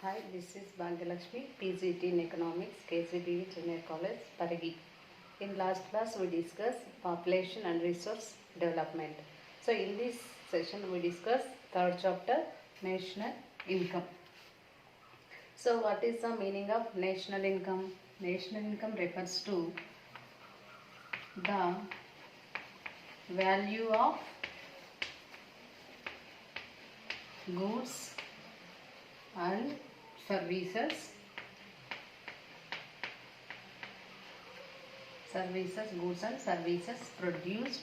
Hi, this is Bhangyalakshmi, PGT in Economics, KCBV Junior College, Paragi. In last class, we discussed population and resource development. So, in this session, we discuss third chapter, national income. So, what is the meaning of national income? National income refers to the value of goods and services, goods and services produced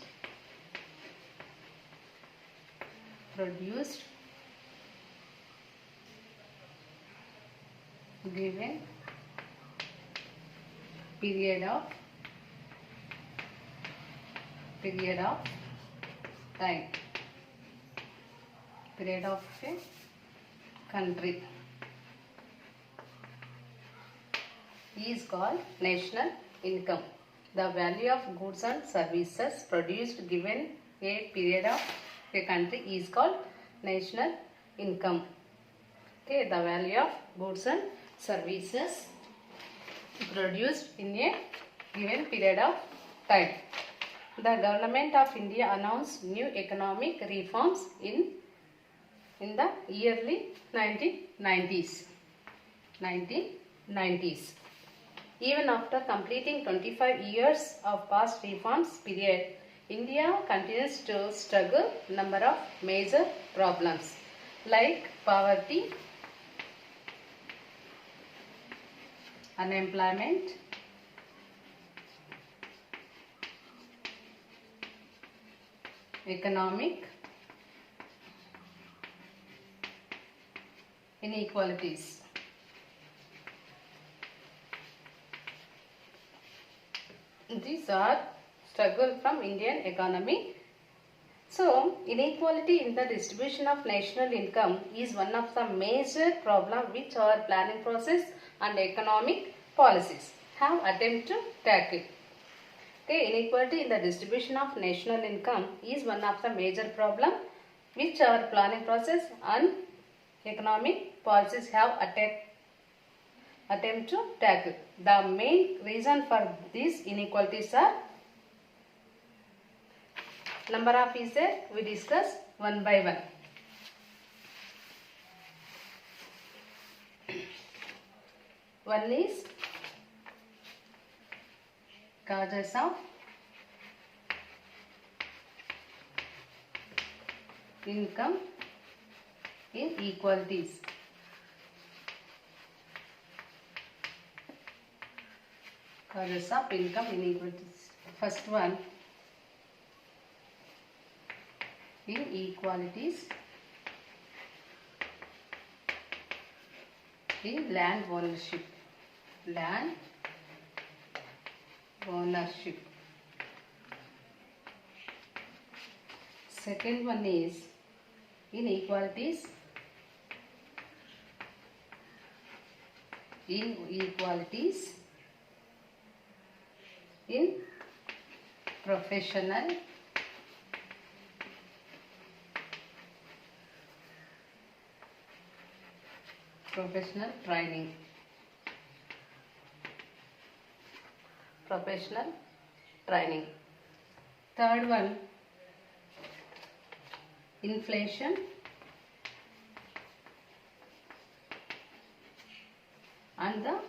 given period of time, period of a country is called national income. The value of goods and services produced given a period of a country is called national income. Okay, the value of goods and services produced in a given period of time. The government of India announced new economic reforms in the early 1990s. Even after completing 25 years of past reforms period, India continues to struggle number of major problems like poverty, unemployment, economic inequalities. These are struggle from Indian economy. So, inequality in the distribution of national income is one of the major problems which our planning process and economic policies have attempted to tackle. Okay, inequality in the distribution of national income is one of the major problem which our planning process and economic policies have attempt to tackle. The main reason for these inequalities are number of is there, we discuss one by one. One is causes of income inequalities. Causes of income inequalities. First one, inequalities in land ownership. Second one is inequalities in professional training. Third one, inflation and the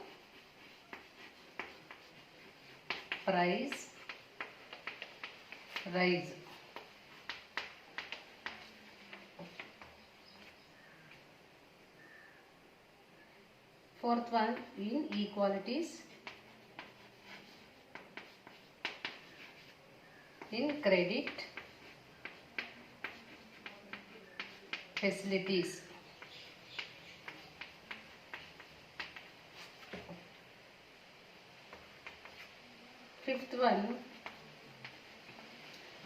price rise. Fourth one, inequalities in credit facilities. Fifth one,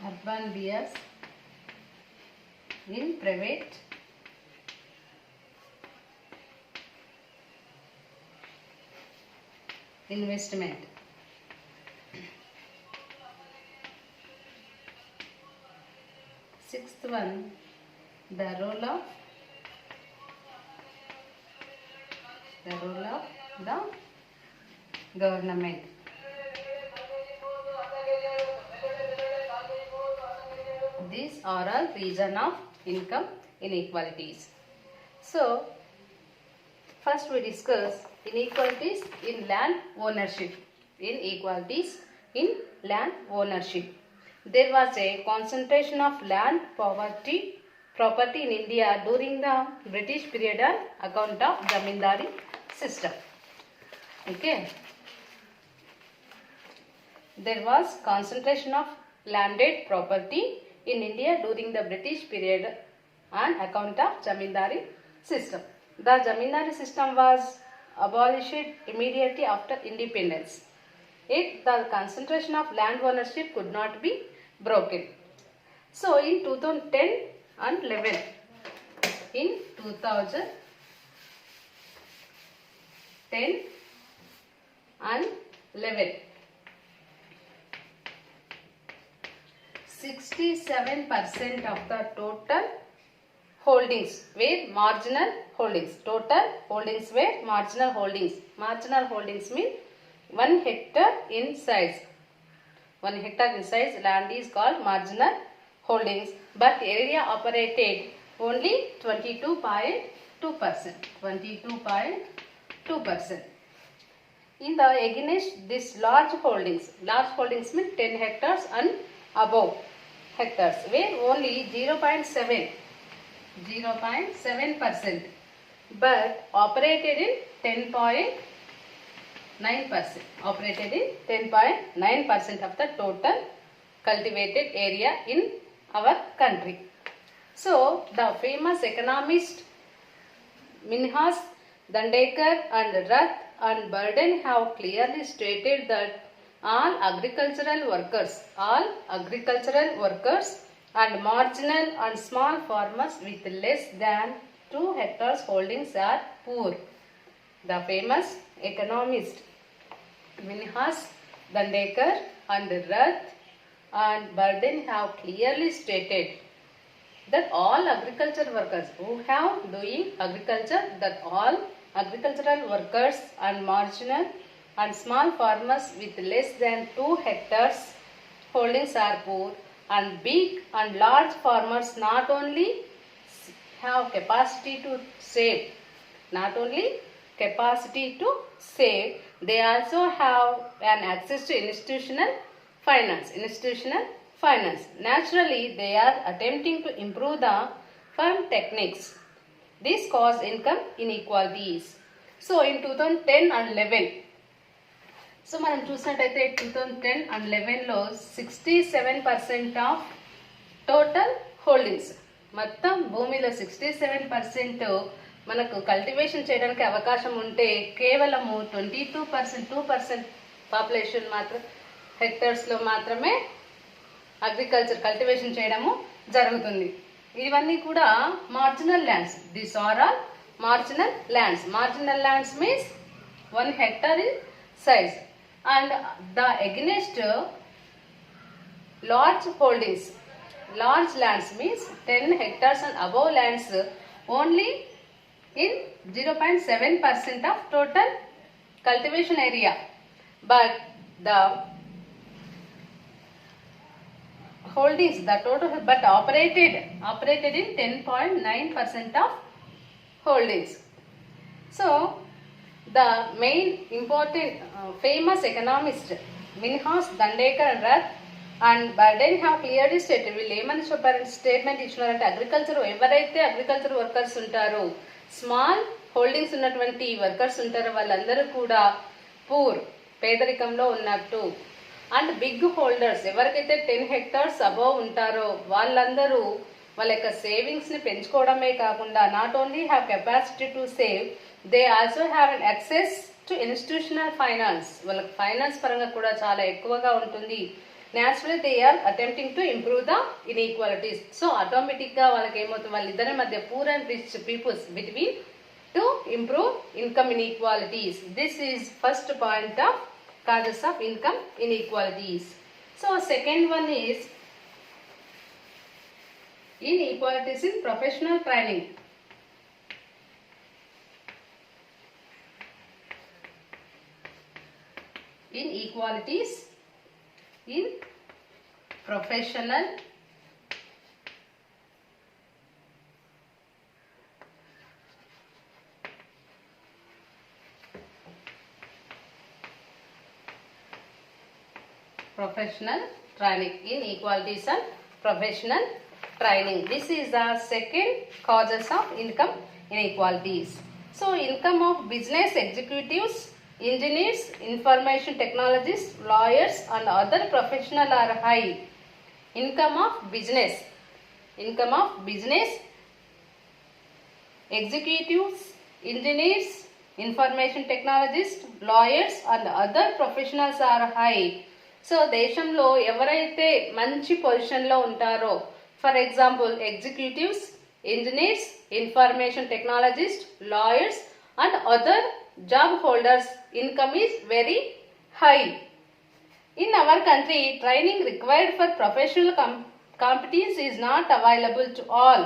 urban bias in private investment. Sixth one, the role of The role of the government. These are all reason of income inequalities. So, first we discuss inequalities in land ownership. Inequalities in land ownership. There was a concentration of land property in India during the British period on account of Zamindari system. Okay. There was concentration of landed property in India during the British period on account of Zamindari system. The Zamindari system was abolished immediately after independence. Yet the concentration of land ownership could not be broken. So in 2010 and 11, in 2010 and 11, 67% of the total holdings were marginal holdings. Total holdings were marginal holdings. Marginal holdings mean 1 hectare in size. 1 hectare in size land is called marginal holdings, but area operated only 22.2%. 22.2%. In the against this large holdings mean 10 hectares and above hectares were only 0.7%, but operated in 10.9%. Operated in 10.9% of the total cultivated area in our country. So the famous economist Minhas, Dandekar and Rath and Burden have clearly stated that all agricultural workers and marginal and small farmers with less than 2 hectares holdings are poor. The famous economist Minhas, Dandekar and Rath and Burden have clearly stated that all agricultural workers who have doing agriculture, that all agricultural workers and marginal and small farmers with less than 2 hectares holdings are poor, and big and large farmers not only have capacity to save, they also have an access to institutional finance. Naturally, they are attempting to improve the farm techniques. This cause income inequalities. So in 2010 and 11, so మనం చూసినట్టయితే 2010 and 11లో 67% of total holdings, మొత్తం భూమిలో 67% మనకు cultivation చేయడానికి అవకాశం ఉంటే కేవలము 2% population మాత్రం హెక్టర్స్లో మాత్రమే అగ్రికల్చర్ కల్టివేషన్ చేయడము జరుగుతుంది. ఇవన్నీ కూడా marginal lands. This are all marginal lands. Marginal lands means 1 hectare in size. And the against large holdings, large lands means 10 hectares and above lands only in 0.7% of total cultivation area, but the holdings, the total, but operated in 10.9% of holdings. So the main important famous economist Minhas, Dandekar and Rath and Burden have clearly stated, వీళ్ళు ఏమని చెప్పారంటే statement ఇచ్చినారంటే ఎవరైతే agriculture workers ఉంటారో, small holdings ఉన్నటువంటి workers ఉంటారో వాళ్ళందరూ కూడా poor, పేదరికంలో ఉన్నట్టు. అండ్ బిగ్ హోల్డర్స్, ఎవరికైతే 10 hectares అబోవ్ ఉంటారో వాళ్ళందరూ వాళ్ళ యొక్క సేవింగ్స్ని పెంచుకోవడమే కాకుండా not only have capacity to save, they also have an access to institutional finance. వాళ్ళకి ఫైనాన్స్ పరంగా కూడా చాలా ఎక్కువగా ఉంటుంది. Naturally they are attempting to improve the inequalities. So ఆటోమేటిక్గా వాళ్ళకి ఏమవుతుంది, వాళ్ళిద్దరి మధ్య poor and rich peoples between to improve income inequalities. This is first point of causes of income inequalities. So second one is inequalities in professional training. inequalities in professional training, inequalities and professional training. This is the second causes of income inequalities. So income of business executives, engineers, information technologists, lawyers and other professionals are high. Income of business executives, engineers, information technologists, lawyers and other professionals are high. So దేశంలో ఎవరైతే మంచి పొజిషన్లో ఉంటారో, for example executives, engineers, information technologist, lawyers and other job holders income is very high. In our country training required for professional competence is not available to all.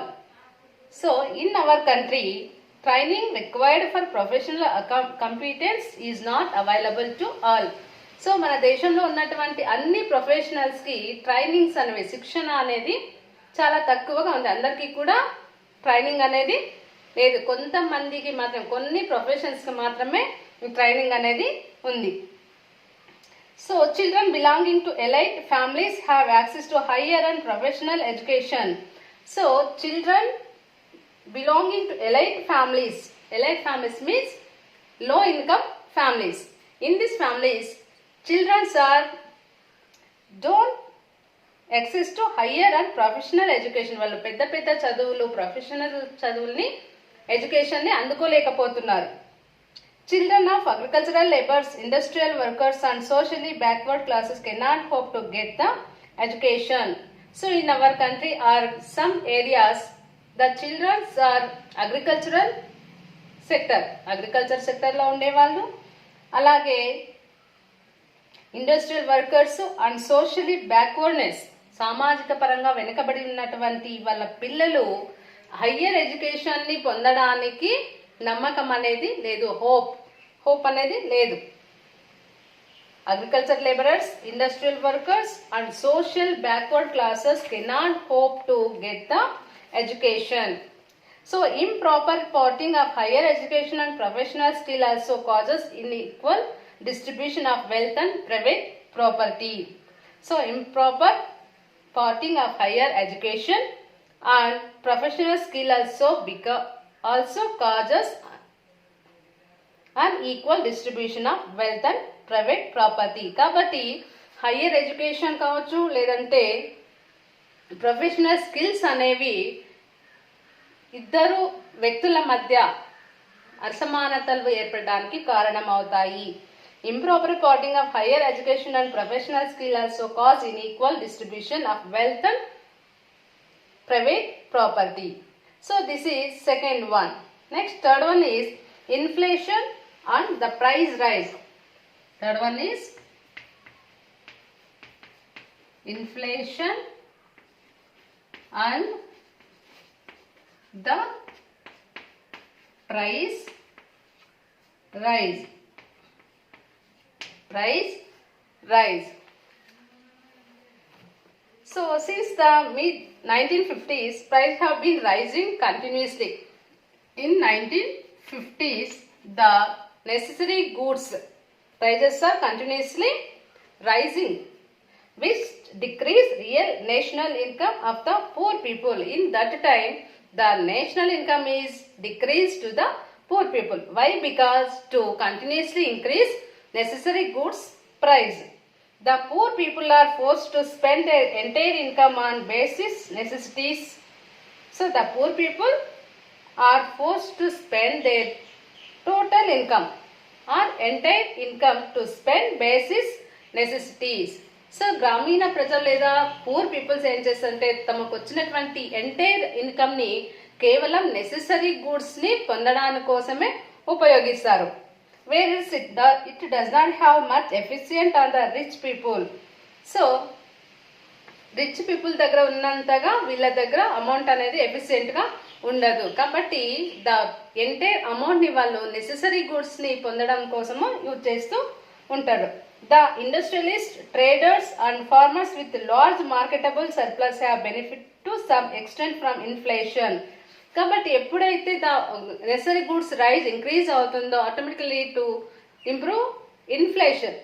So in our country training required for professional competence is not available to all. So మన దేశంలో ఉన్నటువంటి అన్ని ప్రొఫెషనల్స్కి trainings అనేవి, శిక్షణ అనేది చాలా తక్కువగా ఉంది. అందరికీ కూడా ట్రైనింగ్ అనేది లేదు. కొంతమందికి మాత్రం, కొన్ని ప్రొఫెషన్స్కి మాత్రమే ట్రైనింగ్ అనేది ఉంది. So children belonging to elite families have access to higher and professional education. So children belonging to elite families means low income families. In these families children are don't access to higher and professional education. వాళ్ళు పెద్ద పెద్ద చదువులు, professional చదువుల్ని, ఎడ్యుకేషన్ని అందుకోలేకపోతున్నారు. Children of agricultural laborers, industrial workers and socially backward classes cannot hope to get the education. So in our country are some areas the children are agriculture సెక్టర్లో ఉండేవాళ్ళు, అలాగే industrial workers and socially backwardness, సామాజిక పరంగా వెనుకబడి ఉన్నటువంటి వాళ్ళ పిల్లలు higher ఎడ్యుకేషన్ని పొందడానికి నమ్మకం అనేది లేదు, హోప్ అనేది లేదు. Agriculture labourers, industrial workers and social backward classes cannot hope to get the education. So improper porting of higher education and professional skill also causes unequal distribution of wealth and private property. So improper porting of higher education and professional skill also causes unequal distribution of wealth and private property. కాబట్టి higher education కావచ్చు, లేదంటే professional skills అనేవి ఇద్దరు వ్యక్తుల మధ్య అసమానతలు ఏర్పడడానికి కారణమవుతాయి. Improper parting of higher education and professional skill also cause unequal distribution of wealth and private property. So this is second one. Next third one is inflation and the price rise. Third one is inflation and the price rise. So since the mid 1950s price have been rising continuously. In 1950s the necessary goods prices are continuously rising, which decrease real national income of the poor people. In that time the national income is decreased to the poor people. Why? Because to continuously increase necessary goods price, the poor people are forced to spend their entire income on basic necessities. So the poor people are forced to spend their total income or entire income to spend basic necessities. So గ్రామీణ ప్రజలు లేదా poor peoples ఏం చేస్తారంటే తమకు వచ్చినటువంటి entire ఇన్కమ్ని కేవలం necessary గూడ్స్ని పొందడానికి కోసమే ఉపయోగిస్తారు. Where is it does not have much efficient on the rich people. So rich people దగ్గర ఉన్నంతగా వీళ్ళ దగ్గర అమౌంట్ అనేది ఎఫిషియెంట్గా ఉండదు. కాబట్టి ద ఎంటైర్ అమౌంట్ని వాళ్ళు నెసెసరీ గూడ్స్ని పొందడం కోసము యూజ్ చేస్తూ ఉంటారు. The industrialists, traders and farmers with large marketable surplus have benefit to some extent from inflation. కాబట్టి ఎప్పుడైతే the necessary goods rise increase అవుతుందో automatically to improve inflation.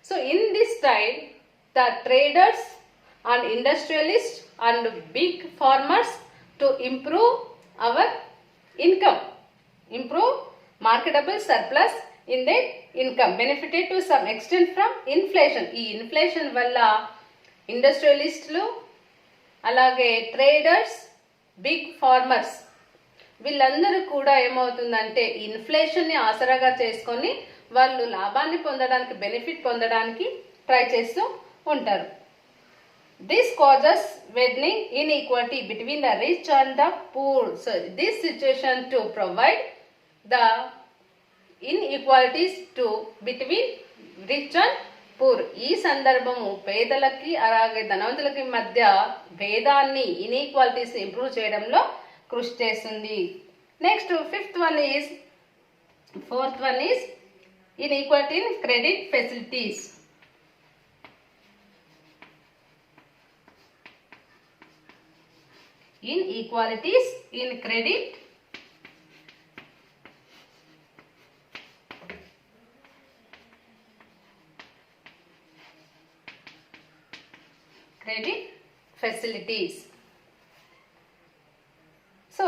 So in this time the traders and industrialist and big farmers to improve our income, improve marketable surplus in their income, benefited to some extent from inflation. ఈ inflation వల్ల ఇండస్ట్రియలిస్టులు అలాగే traders, big farmers వీళ్ళందరూ కూడా ఏమవుతుందంటే ఇన్ఫ్లేషన్ని ఆసరాగా చేసుకొని వాళ్ళు లాభాన్ని పొందడానికి, బెనిఫిట్ పొందడానికి ట్రై చేస్తూ ఉంటారు. This causes widening inequality between the rich and the poor. So this situation to provide the inequalities to between rich and poor. ఈ సందర్భము పేదలకి అలాగే ధనవంతులకి మధ్య భేదాన్ని, ఇన్ఈక్వాలిటీస్ ఇంప్రూవ్ చేయడంలో కృషి చేస్తుంది. Next fourth one is inequality in credit facilities. Inequalities in credit facilities. So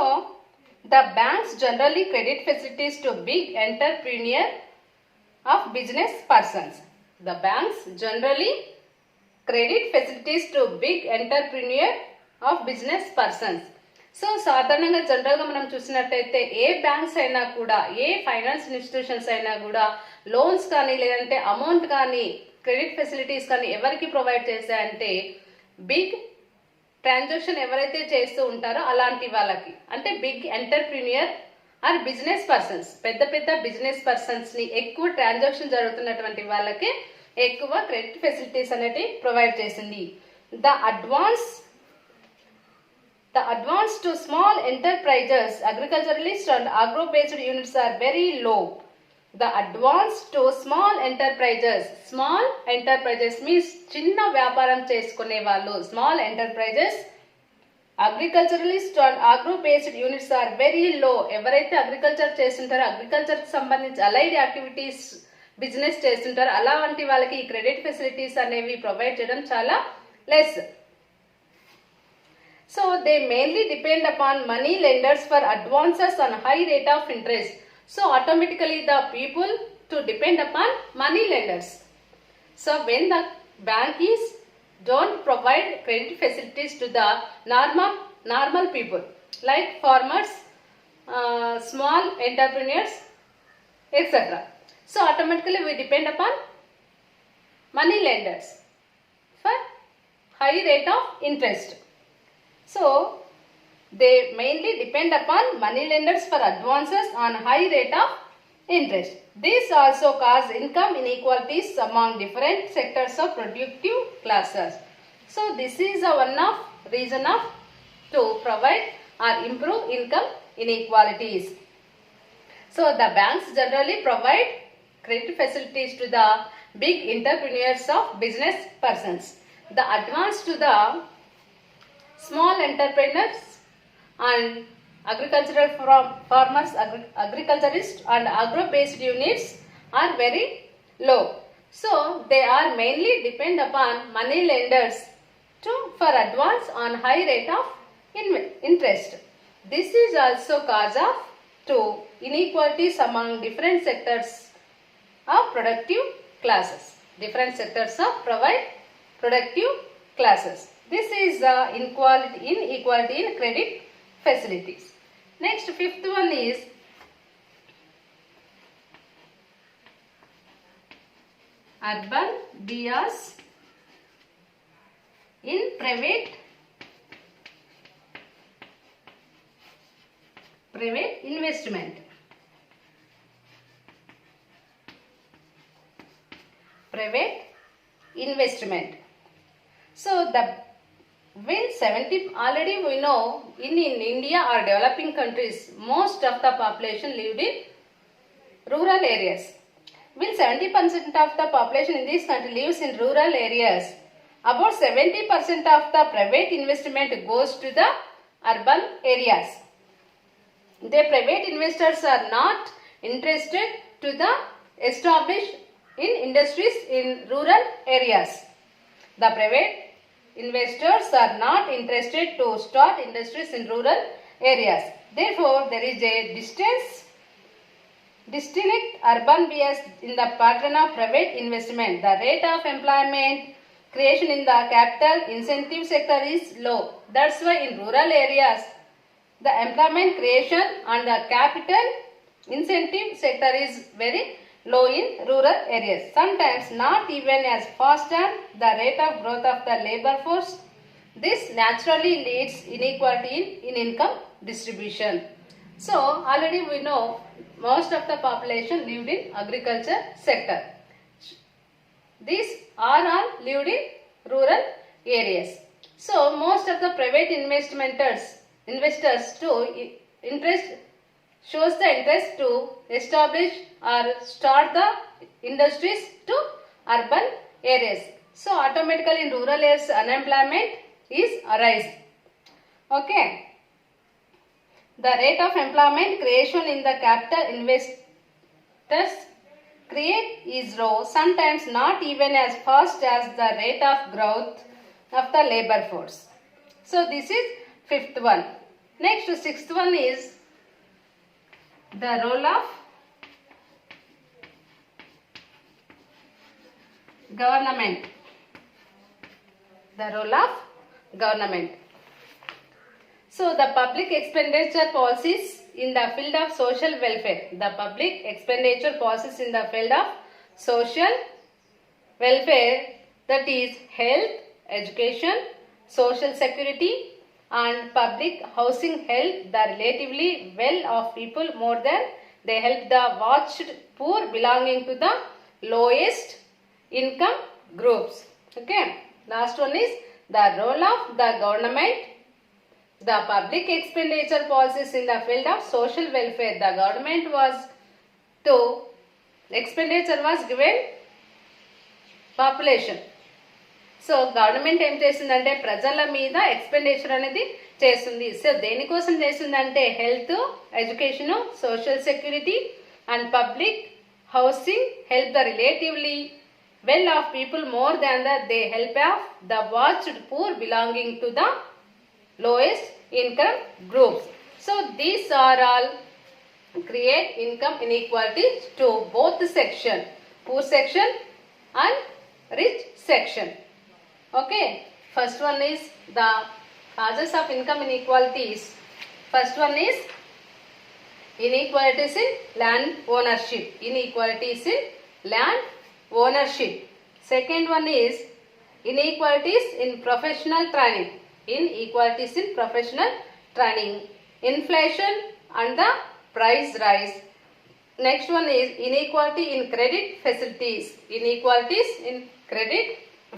the banks generally credit facilities to big entrepreneur of business persons. The banks generally credit facilities to big entrepreneur of business persons. So సాధారణంగా జనరల్గా మనం చూసినట్టయితే ఏ banks అయినా కూడా, ఏ finance institutions అయినా కూడా loans కానీ లేదంటే అమౌంట్ కానీ క్రెడిట్ ఫెసిలిటీస్ కానీ ఎవరికి ప్రొవైడ్ చేశాయంటే బిగ్ ట్రాన్సాక్షన్ ఎవరైతే చేస్తూ ఉంటారో అలాంటి వాళ్ళకి, అంటే big entrepreneur or business persons, పెద్ద పెద్ద బిజినెస్ పర్సన్స్ని ఎక్కువ ట్రాన్సాక్షన్ జరుగుతున్నటువంటి వాళ్ళకి ఎక్కువ క్రెడిట్ ఫెసిలిటీస్ అనేవి ప్రొవైడ్ చేసింది. The advance to small enterprises, agriculturalists and agro-based units are very low. The advance to small enterprises means చిన్న వ్యాపారం చేసుకునే వాళ్ళు, small enterprises, agriculturalists and agro-based units are very low. ఎవరైతే అగ్రికల్చర్ చేస్తుంటారో, అగ్రికల్చర్ కి సంబంధించి allied activities business చేస్తుంటారో అలాంటి వాళ్ళకి ఈ క్రెడిట్ ఫెసిలిటీస్ అనేవి ప్రొవైడ్ చేయడం చాలా less. So they mainly depend upon money lenders for advances on high rate of interest. So automatically the people to depend upon money lenders. So when the banks don't provide credit facilities to the normal people like farmers, small entrepreneurs, etc. So automatically we depend upon money lenders for high rate of interest. So they mainly depend upon money lenders for advances on high rate of interest. This also causes income inequalities among different sectors of productive classes. So this is one of reason of to provide or improve income inequalities. So the banks generally provide credit facilities to the big entrepreneurs of business persons. The advance to the small entrepreneurs and agricultural farmers, agriculturists and agro-based units are very low. So they are mainly depend upon money lenders for advance on high rate of interest. This is also cause of to inequalities among different sectors of productive classes. Different sectors of provide productive classes. This is the inequality in credit facilities. Next, fifth one is urban bias in private investment. Private investment. So already we know in India or developing countries, most of the population lived in rural areas. Will 70% of the population in this country lives in rural areas? About 70% of the private investment goes to the urban areas. The private investors are not interested to the establish in industries in rural areas. The private investors are not interested to start industries in rural areas. Therefore, there is a distinct urban bias in the pattern of private investment. The rate of employment creation in the capital incentive sector is low. That's why in rural areas, the employment creation and the capital incentive sector is very low in rural areas. Sometimes not even as fast as the rate of growth of the labor force. This naturally leads inequality in income distribution. So already we know most of the population lived in agriculture sector. These are all lived in rural areas. So most of the private investors too shows the interest to establish or start the industries to urban areas. So automatically in rural areas unemployment is arise. Okay. The rate of employment creation in the capital investors create is low, sometimes not even as fast as the rate of growth of the labor force. So this is fifth one. Next, sixth one is the role of government. The role of government. So the public expenditure policies in the field of social welfare. The public expenditure policies in the field of social welfare, that is health, education, social security and public housing, help the relatively well-off people more than they help the watched poor belonging to the lowest income groups. Okay. Last one is the role of the government. The public expenditure policies in the field of social welfare. The government was to expenditure was given population. So government ఏం చేస్తుందంటే ప్రజల మీద expenditure అనేది చేస్తుంది. So దేనికోసం చేస్తుందంటే health, education, social security and public housing, help the relatively well of people more than they help of the watched poor belonging to the lowest income groups. So these are all create income inequality to both section, poor section and rich section. Okay, first one is the causes of income inequalities. First one is inequalities in land ownership. Inequalities in land ownership. Second one is inequalities in professional training. Inequalities in professional training. Inflation and the price rise. Next one is inequality in credit facilities. Inequalities in credit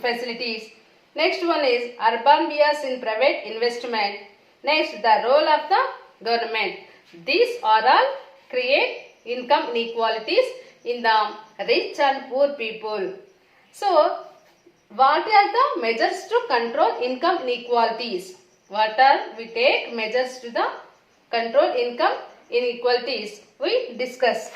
facilities. Next one is urban bias in private investment. Next, the role of the government. These are all create income inequalities in the rich and poor people. So, what are the measures to control income inequalities? What are we take measures to the control income inequalities? We discuss.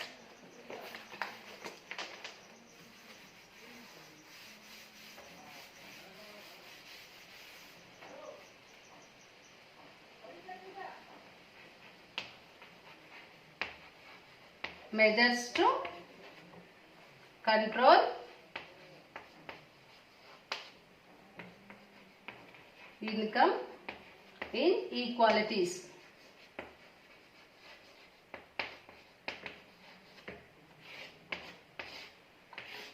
Measures to control income inequalities.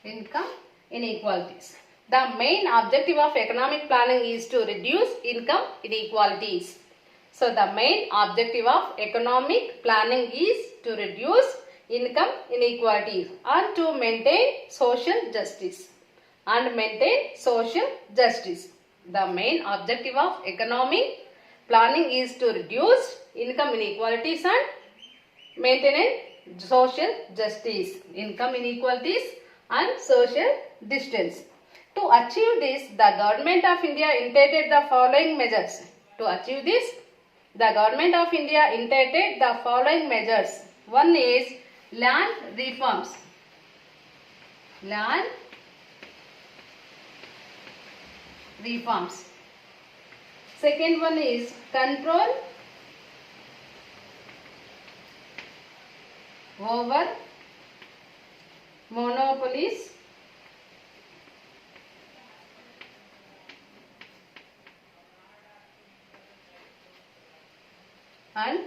Income inequalities. The main objective of economic planning is to reduce income inequalities. So the main objective of economic planning is to reduce income inequalities and to maintain social justice. The main objective of economic planning is to reduce income inequalities and maintain social justice, income inequalities and social distance. To achieve this, the Government of India intended the following measures. To achieve this, the Government of India intended the following measures. One is land reforms. Land reforms. Second one is control over monopolies and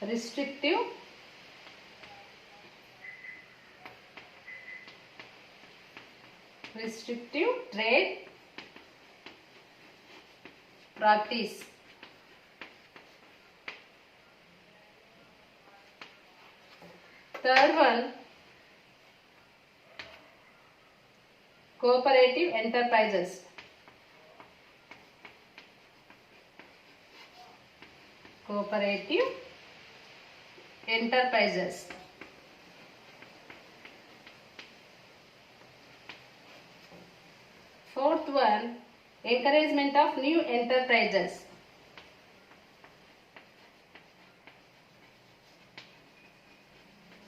restrictive trade practice. Third one, cooperative enterprises. Cooperative enterprises. Fourth one, encouragement of new enterprises.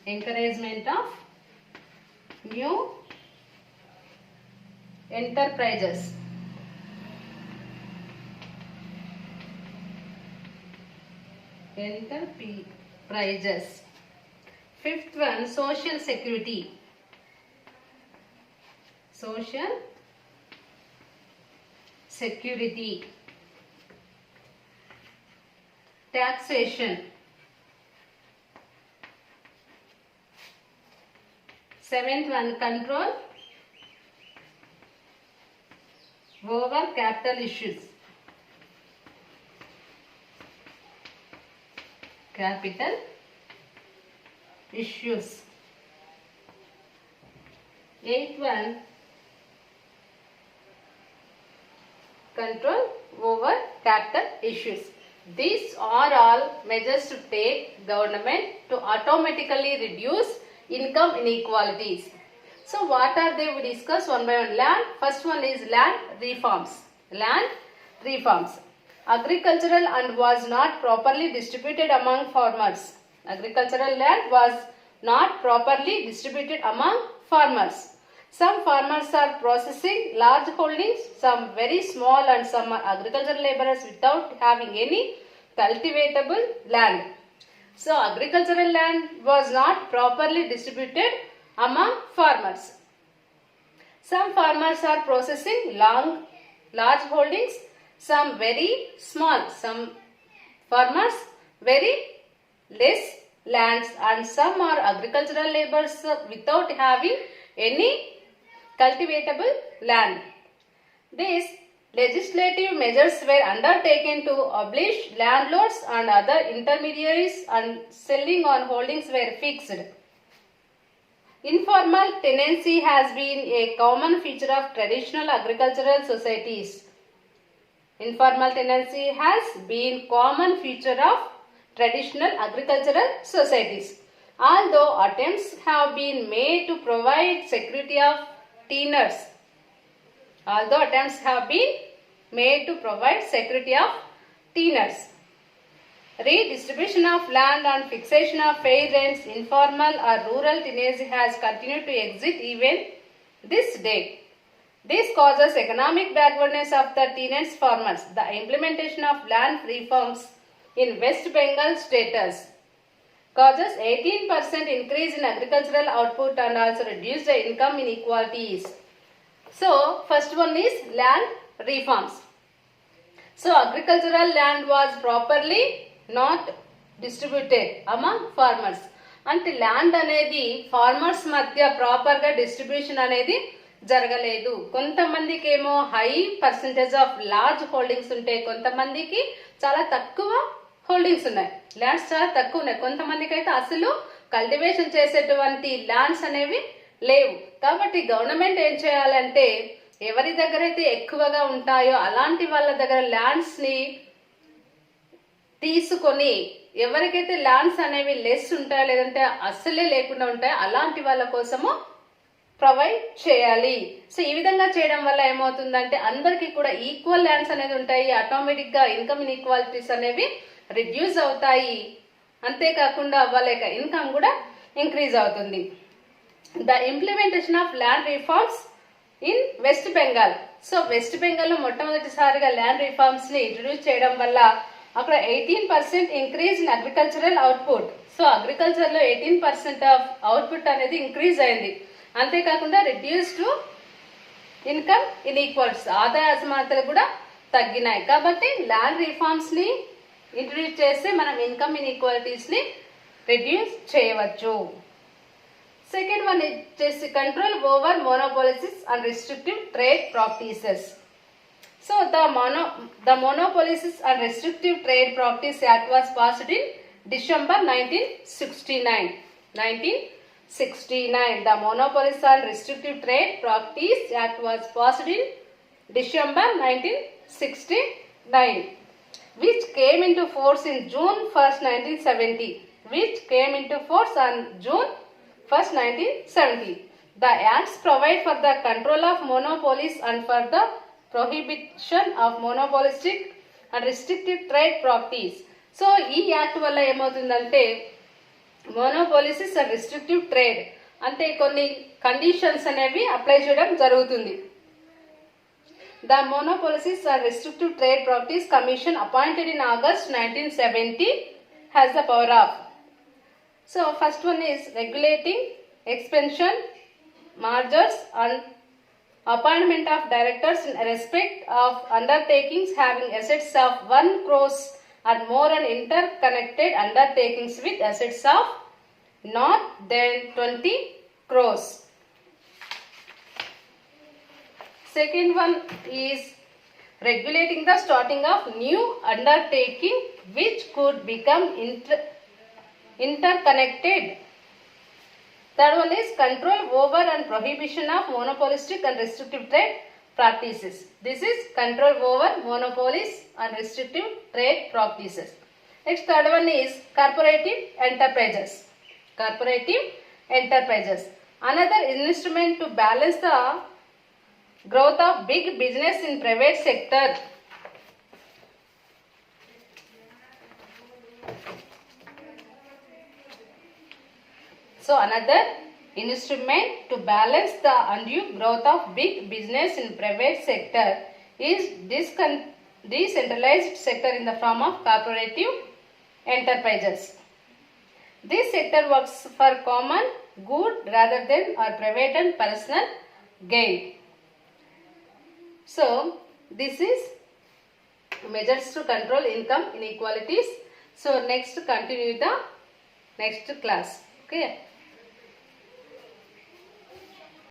Encouragement of new enterprises. Enterprises. Fifth one, social security. Social security. Taxation. Seventh one, control over capital issues. Capital issues. Eighth one, control over capital issues. These are all measures to take government to automatically reduce income inequalities. So what are they? We discuss one by one. Land. First one is land reforms. Land reforms. Agricultural land was not properly distributed among farmers. Agricultural land was not properly distributed among farmers. Some farmers are processing large holdings, some very small, and some are agricultural laborers without having any cultivatable land. So agricultural land was not properly distributed among farmers. Some farmers are processing large holdings, some very small, some farmers very less lands, and some are agricultural laborers without having any cultivatable land. These legislative measures were undertaken to abolish landlords and other intermediaries, and selling on holdings were fixed. Informal tenancy has been a common feature of traditional agricultural societies. Informal tenancy has been common feature of traditional agricultural societies. Although attempts have been made to provide security of tenures. Although attempts have been made to provide security of tenures. Redistribution of land and fixation of fair rents, informal or rural tenancy has continued to exist even this day. This causes economic backwardness of the tenants farmers. The implementation of land reforms in West Bengal status causes 18% increase in agricultural output and also reduce the income inequalities. So, first one is land reforms. So, agricultural land was properly not distributed among farmers. అంటే land అనేది farmers మధ్య ప్రాపర్గా distribution అనేది జరగలేదు. కొంతమందికి ఏమో high percentage of large holdings ఉంటాయి, కొంతమందికి చాలా తక్కువ హోల్డింగ్స్ ఉన్నాయి, ల్యాండ్స్ చాలా తక్కువ ఉన్నాయి. కొంతమందికి అయితే అసలు కల్టివేషన్ చేసేటువంటి ల్యాండ్స్ అనేవి లేవు. కాబట్టి గవర్నమెంట్ ఏం చేయాలంటే ఎవరి దగ్గర అయితే ఎక్కువగా ఉంటాయో అలాంటి వాళ్ళ దగ్గర ల్యాండ్స్ని తీసుకొని ఎవరికైతే ల్యాండ్స్ అనేవి లెస్ ఉంటాయో లేదంటే అస్సలే లేకుండా ఉంటాయో అలాంటి వాళ్ళ కోసము ప్రొవైడ్ చేయాలి. సో ఈ విధంగా చేయడం వల్ల ఏమవుతుందంటే అందరికీ కూడా ఈక్వల్ ల్యాండ్స్ అనేది ఉంటాయి. ఆటోమేటిక్ గా ఇన్కమ్ ఇన్ఈక్వాలిటీస్ అనేవి రిడ్యూస్ అవుతాయి. అంతేకాకుండా వాళ్ళ యొక్క ఇన్కమ్ కూడా ఇంక్రీజ్ అవుతుంది. The implementation of land reforms in west Bengal. So west Bengal లో మొట్టమొదటిసారిగా ల్యాండ్ రిఫార్మ్స్ ని ఇంట్రడ్యూస్ చేయడం వల్ల అక్కడ 18% increase in agricultural output. So agriculture లో 18% ఆఫ్ అవుట్పుట్ అనేది ఇంక్రీజ్ అయింది. అంతేకాకుండా రిడ్యూస్ టు ఇన్కమ్ ఇన్ఈక్వల్స్, ఆదాయ అసమానతలు కూడా తగ్గినాయి. కాబట్టి ల్యాండ్ రిఫార్మ్స్ ని ఇంట్రడ్యూస్ చేస్తే మనం ఇన్కమ్ ఇన్ఈక్వాలిటీస్ ని రిడ్యూస్ చేయవచ్చు. సెకండ్ వన్ వచ్చేసి control over monopolies and restrictive trade practices. So the Monopolies and Restrictive Trade Practice Act was passed in December 1969. The Monopolies and Restrictive Trade Practice Act was passed in December 1969, which came into force in June 1st, 1970. The acts provide for the control of monopolies and for the prohibition of monopolistic and restrictive trade practice. So ఈ act వల్ల ఏమవుతుందంటే మోనోపాలిసిస్ and restrictive trade అంటే కొన్ని conditions అనేవి apply చేయడం జరుగుతుంది. The monopolies and restrictive trade practice commission appointed in August 1970 has the power of. So first one is regulating expansion, mergers and appointment of directors in respect of undertakings having assets of 1 crore and more and interconnected undertakings with assets of not than 20 crores. Second one is regulating the starting of new undertaking which could become interconnected. Third one is control over and prohibition of monopolistic and restrictive trade practices. This is control over monopolies and restrictive trade practices. Next, third one is corporative enterprises. Another instrument to balance the growth of big business in private sector. So another instrument to balance the undue growth of big business in private sector is decentralized sector in the form of cooperative enterprises. This sector works for common good rather than or private and personal gain. So this is measures to control income inequalities. So next continue the next class. Okay.